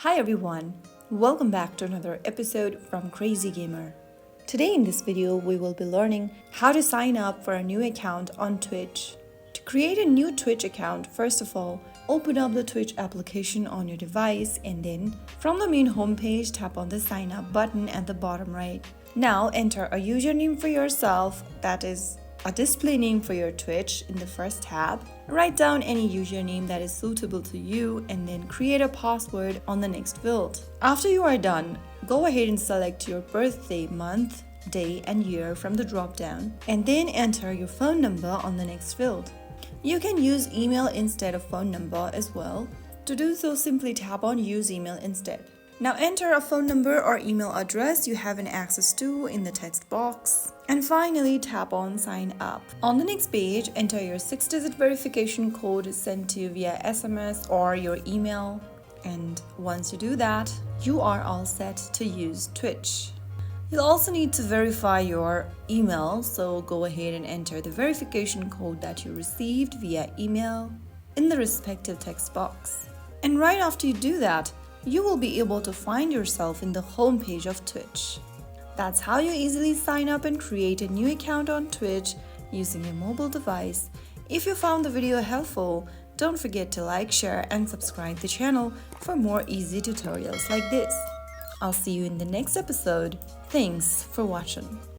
Hi everyone, welcome back to another episode from Crazy Gamer. Today in this video we will be learning how to sign up for a new account on Twitch. To create a new Twitch account, first of all, open up the Twitch application on your device and then from the main homepage tap on the sign up button at the bottom right. Now enter a username for yourself, that is a display name for your Twitch in the first tab. Write down any username that is suitable to you and then create a password on the next field. After you are done, go ahead and select your birthday month, day and year from the drop-down and then enter your phone number on the next field. You can use email instead of phone number as well. To do so, simply tap on use email instead. Now enter a phone number or email address you have access to in the text box. And finally, tap on sign up. On the next page, enter your 6-digit verification code sent to you via SMS or your email. And once you do that, you are all set to use Twitch. You'll also need to verify your email, so go ahead and enter the verification code that you received via email in the respective text box. And right after you do that, you will be able to find yourself in the homepage of Twitch. That's how you easily sign up and create a new account on Twitch using your mobile device. If you found the video helpful, don't forget to like, share and subscribe the channel for more easy tutorials like this. I'll see you in the next episode. Thanks for watching.